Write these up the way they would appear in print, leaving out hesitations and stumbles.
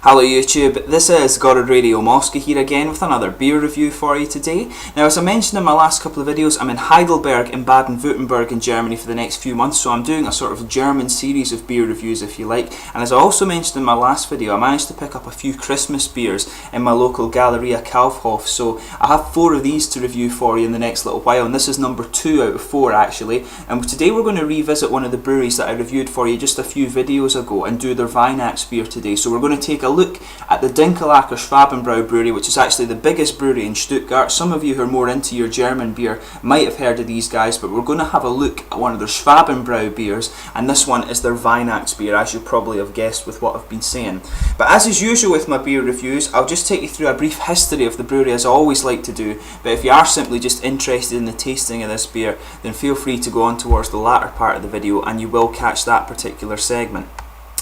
Hello YouTube, this is Gorod Radio Moscow here again with another beer review for you today. Now, as I mentioned in my last couple of videos, I'm in Heidelberg in Baden-Württemberg in Germany for the next few months, so I'm doing a sort of German series of beer reviews if you like. And as I also mentioned in my last video, I managed to pick up a few Christmas beers in my local Galeria Kaufhof, so I have 4 of these to review for you in the next little while, and this is number 2 out of 4 actually. And today we're going to revisit one of the breweries that I reviewed for you just a few videos ago and do their Weinachtsbier today. So we're going to take a look at the Dinkelacker-Schwaben Bräu brewery, which is actually the biggest brewery in Stuttgart. Some of you who are more into your German beer might have heard of these guys, but we're going to have a look at one of their Schwaben Bräu beers, and this one is their Weihnachtsbier, as you probably have guessed with what I've been saying. But as is usual with my beer reviews, I'll just take you through a brief history of the brewery as I always like to do, but if you are simply just interested in the tasting of this beer, then feel free to go on towards the latter part of the video and you will catch that particular segment.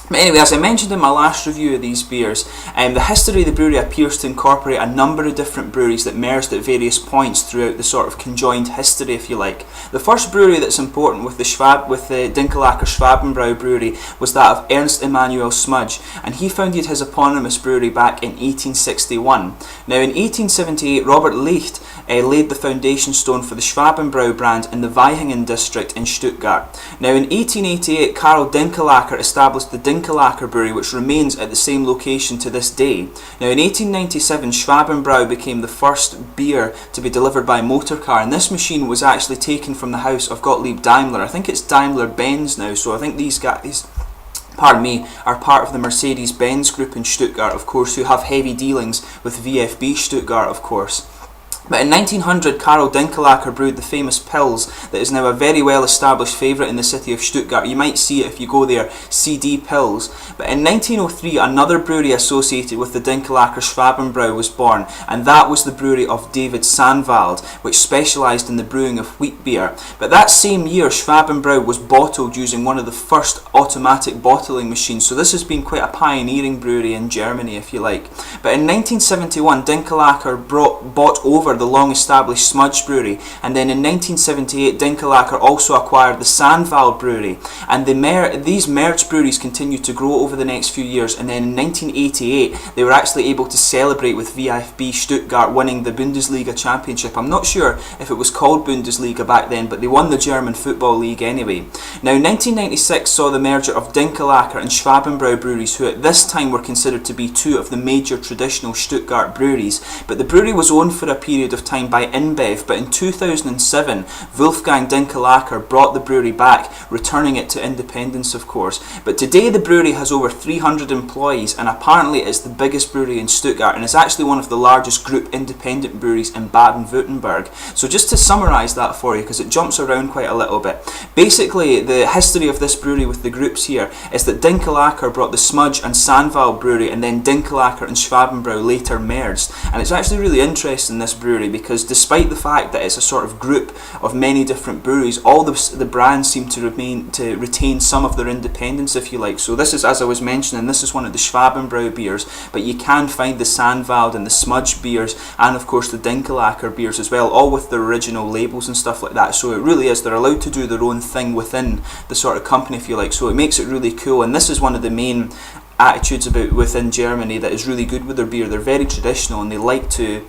But anyway, as I mentioned in my last review of these beers, the history of the brewery appears to incorporate a number of different breweries that merged at various points throughout the sort of conjoined history, if you like. The first brewery that's important with the Dinkelacker-Schwaben Bräu brewery was that of Ernst Emanuel Smudge, and he founded his eponymous brewery back in 1861. Now in 1878, Robert Licht laid the foundation stone for the Schwaben Bräu brand in the Vaihingen district in Stuttgart. Now in 1888, Karl Dinkelacker established the Dinkelacker brewery, which remains at the same location to this day. Now in 1897, Schwaben Bräu became the first beer to be delivered by motor car, and this machine was actually taken from the house of Gottlieb Daimler. I think it's Daimler-Benz now, so I think these guys, pardon me, are part of the Mercedes-Benz group in Stuttgart, of course, who have heavy dealings with VfB Stuttgart, of course. But in 1900, Karl Dinkelacker brewed the famous Pils that is now a very well established favourite in the city of Stuttgart. You might see it if you go there, CD Pils. But in 1903, another brewery associated with the Dinkelacker-Schwaben Bräu was born, and that was the brewery of David Sandwald, which specialised in the brewing of wheat beer. But that same year, Schwaben Bräu was bottled using one of the first automatic bottling machines, so this has been quite a pioneering brewery in Germany, if you like. But in 1971, Dinkelacker bought over the long-established Smudge brewery, and then in 1978 Dinkelacker also acquired the Sandwald brewery, and these merged breweries continued to grow over the next few years, and then in 1988 they were actually able to celebrate with VfB Stuttgart winning the Bundesliga championship. I'm not sure if it was called Bundesliga back then, but they won the German Football League anyway. Now 1996 saw the merger of Dinkelacker and Schwaben Bräu breweries, who at this time were considered to be 2 of the major traditional Stuttgart breweries, but the brewery was owned for a period of time by InBev, but in 2007 Wolfgang Dinkelacker brought the brewery back, returning it to independence, of course. But today the brewery has over 300 employees, and apparently it's the biggest brewery in Stuttgart, and it's actually one of the largest group independent breweries in Baden-Württemberg. So just to summarise that for you, because it jumps around quite a little bit, basically the history of this brewery with the groups here is that Dinkelacker brought the Smudge and Sandwald brewery, and then Dinkelacker and Schwaben Bräu later merged. And it's actually really interesting, this brewery, because despite the fact that it's a sort of group of many different breweries, all the brands seem to retain some of their independence, if you like. So this is, as I was mentioning, this is one of the Schwaben Bräu beers, but you can find the Sandwald and the Smudge beers, and of course the Dinkelacker beers as well, all with their original labels and stuff like that. So it really is, they're allowed to do their own thing within the sort of company, if you like, so it makes it really cool. And this is one of the main attitudes about within Germany that is really good with their beer. They're very traditional, and they like to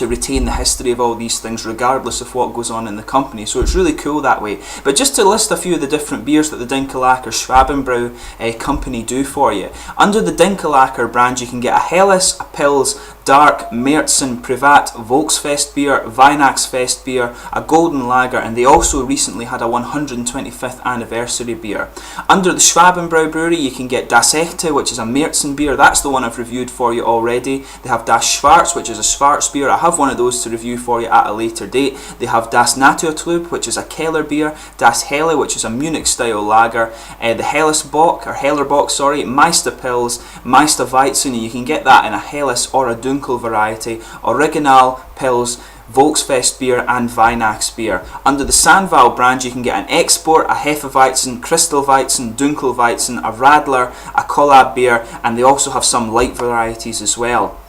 retain the history of all these things regardless of what goes on in the company, so it's really cool that way. But just to list a few of the different beers that the Dinkelacker-Schwaben Bräu company do for you. Under the Dinkelacker brand you can get a Helles, a Pils, Dark, Märzen, Privat, Volksfest beer, Weihnachtsfest beer, a Golden Lager, and they also recently had a 125th anniversary beer. Under the Schwaben Bräu brewery you can get Das Echte, which is a Märzen beer. That's the one I've reviewed for you already. They have Das Schwarz, which is a Schwarz beer. I have one of those to review for you at a later date. They have Das Naturtrüb, which is a Keller beer, Das Helle, which is a Munich style lager, the Helles Bock, or Heller Bock, sorry, Meister Pils, Meister Weizen, and you can get that in a Helles or a Dunkel variety, Original Pils, Volksfest beer and Weihnachtsbier. Under the Sandwald brand you can get an Export, a Hefeweizen, Kristallweizen, Dunkelweizen, a Radler, a Collab beer, and they also have some light varieties as well.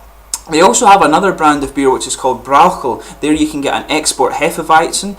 They also have another brand of beer which is called Brauchel. There you can get an export Hefeweizen.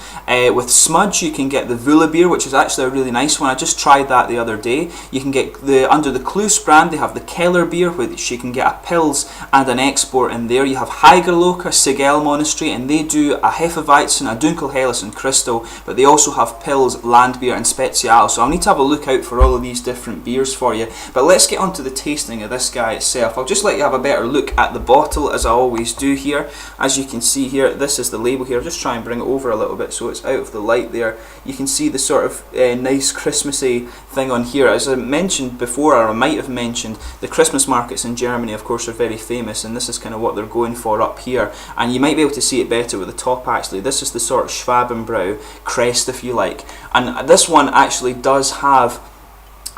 With Smudge you can get the Vula beer, which is actually a really nice one. I just tried that the other day. You can get under the Kloos brand, they have the Keller beer, which you can get a Pils and an export in there. You have Heigerloka, Sigel Monastery, and they do a Hefeweizen, a Dunkelhelles and Crystal, but they also have Pils, Landbier and Spezial. So I'll need to have a look out for all of these different beers for you. But let's get on to the tasting of this guy itself. I'll just let you have a better look at the bottle, as I always do here. As you can see here, this is the label here. I'll just try and bring it over a little bit so it's out of the light there. You can see the sort of nice Christmassy thing on here. As I mentioned before, or I might have mentioned, the Christmas markets in Germany of course are very famous, and this is kind of what they're going for up here. And you might be able to see it better with the top actually. This is the sort of Schwaben Bräu crest, if you like. And this one actually does have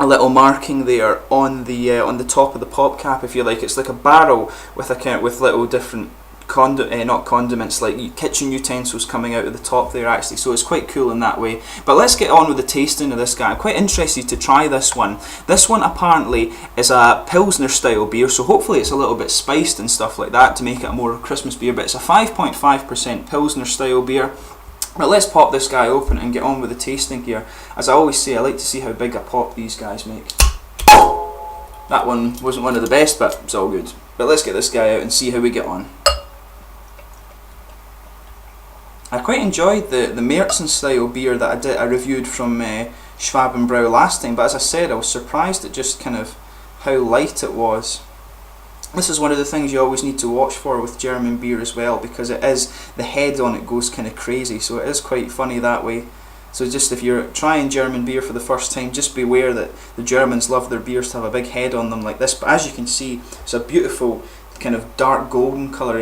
a little marking there on the top of the pop cap, if you like. It's like a barrel with with little different not condiments, like kitchen utensils coming out of the top there actually, so it's quite cool in that way. But let's get on with the tasting of this guy. I'm quite interested to try this one. This one apparently is a Pilsner style beer, so hopefully it's a little bit spiced and stuff like that to make it a more Christmas beer, but it's a 5.5% Pilsner style beer. But let's pop this guy open and get on with the tasting here. As I always say, I like to see how big a pop these guys make. That one wasn't one of the best, but it's all good. But let's get this guy out and see how we get on. I quite enjoyed the Märzen style beer that I reviewed from Schwaben Bräu last time, but as I said, I was surprised at just kind of how light it was. This is one of the things you always need to watch for with German beer as well, because it is, the head on it goes kind of crazy, so it is quite funny that way. So just if you're trying German beer for the first time, just beware that the Germans love their beers to have a big head on them like this. But as you can see, it's a beautiful kind of dark golden colour,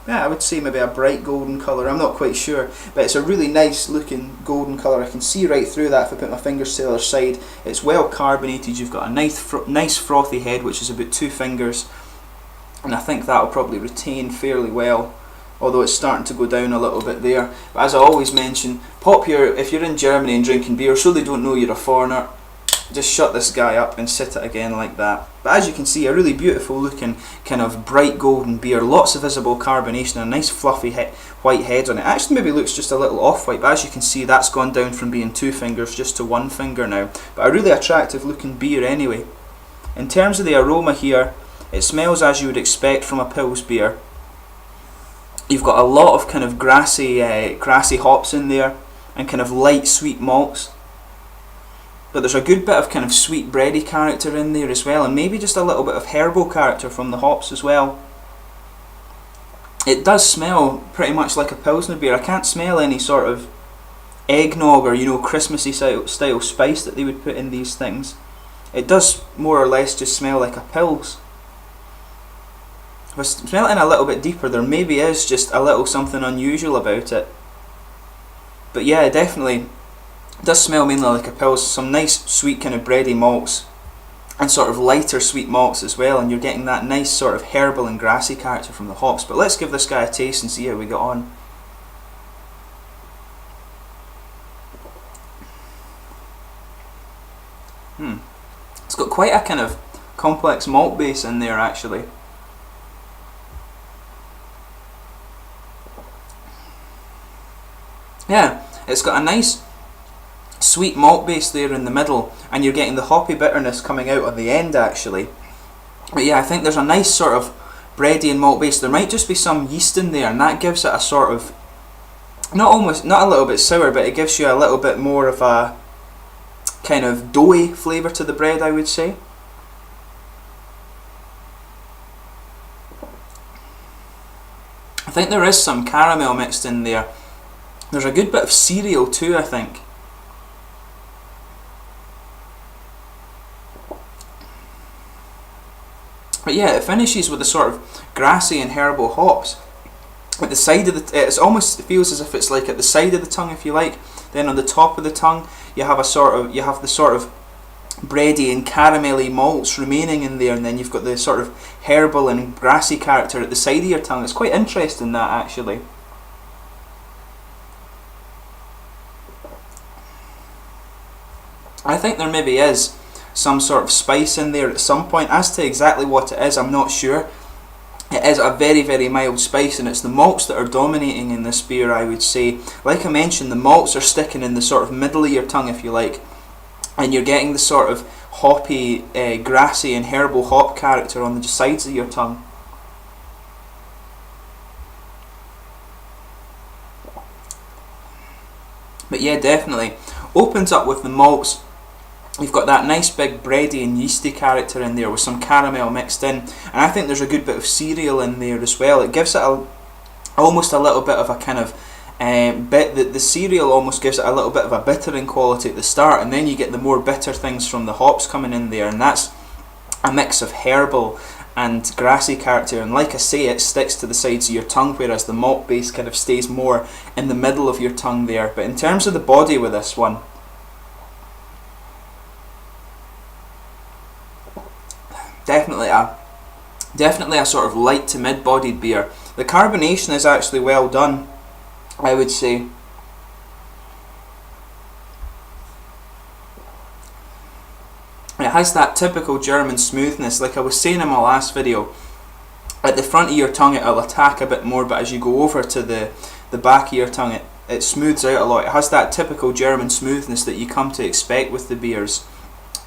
I would say maybe a bright golden colour, I'm not quite sure, but it's a really nice looking golden colour. I can see right through that if I put my fingers to the other side. It's well carbonated, you've got a nice frothy head which is about 2 fingers, and I think that will probably retain fairly well, although it's starting to go down a little bit there. But as I always mention, if you're in Germany and drinking beer, so they don't know you're a foreigner, just shut this guy up and sit it again like that. But as you can see, a really beautiful looking kind of bright golden beer, lots of visible carbonation, and a nice fluffy white head on it. It actually maybe looks just a little off-white, but as you can see, that's gone down from being 2 fingers just to 1 finger now. But a really attractive looking beer anyway. In terms of the aroma here, it smells as you would expect from a Pils beer. You've got a lot of kind of grassy hops in there, and kind of light sweet malts. But there's a good bit of kind of sweet bready character in there as well, and maybe just a little bit of herbal character from the hops as well. It does smell pretty much like a Pilsner beer. I can't smell any sort of eggnog or, Christmassy style spice that they would put in these things. It does more or less just smell like a Pils. If I smell it in a little bit deeper, there maybe is just a little something unusual about it. But yeah, definitely it does smell mainly like a Pils. Some nice sweet kind of bready malts and sort of lighter sweet malts as well, and you're getting that nice sort of herbal and grassy character from the hops. But let's give this guy a taste and see how we get on. It's got quite a kind of complex malt base in there actually. Yeah, it's got a nice sweet malt base there in the middle, and you're getting the hoppy bitterness coming out on the end actually. But yeah, I think there's a nice sort of bready and malt base. There might just be some yeast in there, and that gives it a sort of, not a little bit sour, but it gives you a little bit more of a kind of doughy flavour to the bread, I would say. I think there is some caramel mixed in there. There's a good bit of cereal too, I think. But yeah, it finishes with a sort of grassy and herbal hops. At the side of the, it feels as if it's like at the side of the tongue, if you like. Then on the top of the tongue, you have the sort of bready and caramelly malts remaining in there, and then you've got the sort of herbal and grassy character at the side of your tongue. It's quite interesting that actually. I think there maybe is some sort of spice in there at some point. As to exactly what it is, I'm not sure. It is a very, very mild spice, and it's the malts that are dominating in this beer, I would say. Like I mentioned, the malts are sticking in the sort of middle of your tongue, if you like, and you're getting the sort of hoppy, grassy and herbal hop character on the sides of your tongue. But yeah, definitely opens up with the malts. You've got that nice big bready and yeasty character in there with some caramel mixed in, and I think there's a good bit of cereal in there as well. It gives it almost a little bit of a kind of the cereal almost gives it a little bit of a bittering quality at the start, and then you get the more bitter things from the hops coming in there, and that's a mix of herbal and grassy character. And like I say, it sticks to the sides of your tongue, whereas the malt base kind of stays more in the middle of your tongue there. But in terms of the body with this one, definitely a sort of light to mid-bodied beer. The carbonation is actually well done, I would say. It has that typical German smoothness. Like I was saying in my last video, at the front of your tongue it'll attack a bit more, but as you go over to the back of your tongue it smooths out a lot. It has that typical German smoothness that you come to expect with the beers,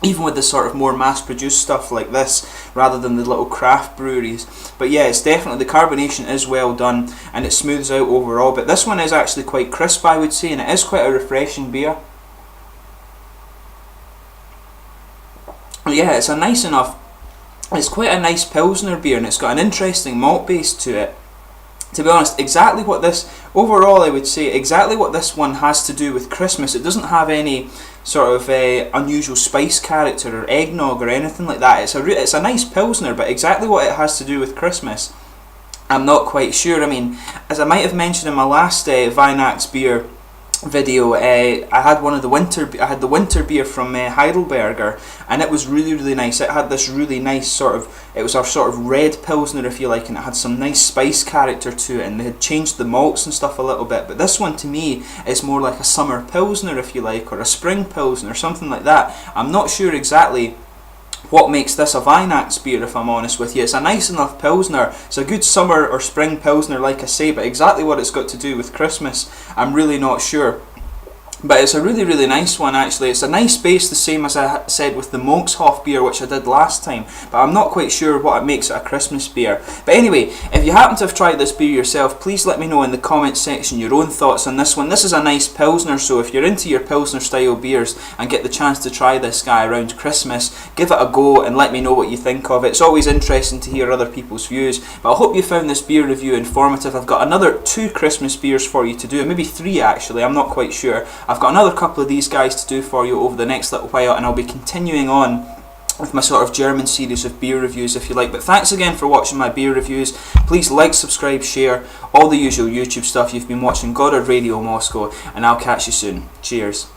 even with the sort of more mass-produced stuff like this, rather than the little craft breweries. But yeah, it's definitely, the carbonation is well done, and it smooths out overall. But this one is actually quite crisp, I would say, and it is quite a refreshing beer. But yeah, it's a nice enough, it's quite a nice Pilsner beer, and it's got an interesting malt base to it. To be honest, exactly what this, overall I would say, exactly what this one has to do with Christmas. It doesn't have any sort of unusual spice character or eggnog or anything like that. It's a nice Pilsner, but exactly what it has to do with Christmas, I'm not quite sure. I mean, as I might have mentioned in my last Weinachtsbier video, I had the winter beer from Heidelberger, and it was really, really nice. It had this really nice it was a sort of red Pilsner, if you like, and it had some nice spice character to it, and they had changed the malts and stuff a little bit. But this one to me is more like a summer Pilsner, if you like, or a spring Pilsner, or something like that. I'm not sure exactly what makes this a Weihnachtsbier, if I'm honest with you. It's a nice enough Pilsner. It's a good summer or spring Pilsner, like I say, but exactly what it's got to do with Christmas, I'm really not sure. But it's a really, really nice one, actually. It's a nice base, the same as I said with the Monkshof beer, which I did last time. But I'm not quite sure what makes it a Christmas beer. But anyway, if you happen to have tried this beer yourself, please let me know in the comments section your own thoughts on this one. This is a nice Pilsner, so if you're into your Pilsner style beers and get the chance to try this guy around Christmas, give it a go and let me know what you think of it. It's always interesting to hear other people's views. But I hope you found this beer review informative. I've got another 2 Christmas beers for you to do, maybe 3 actually, I'm not quite sure. I've got another couple of these guys to do for you over the next little while, and I'll be continuing on with my sort of German series of beer reviews, if you like. But thanks again for watching my beer reviews. Please like, subscribe, share, all the usual YouTube stuff. You've been watching Goddard Radio Moscow, and I'll catch you soon. Cheers.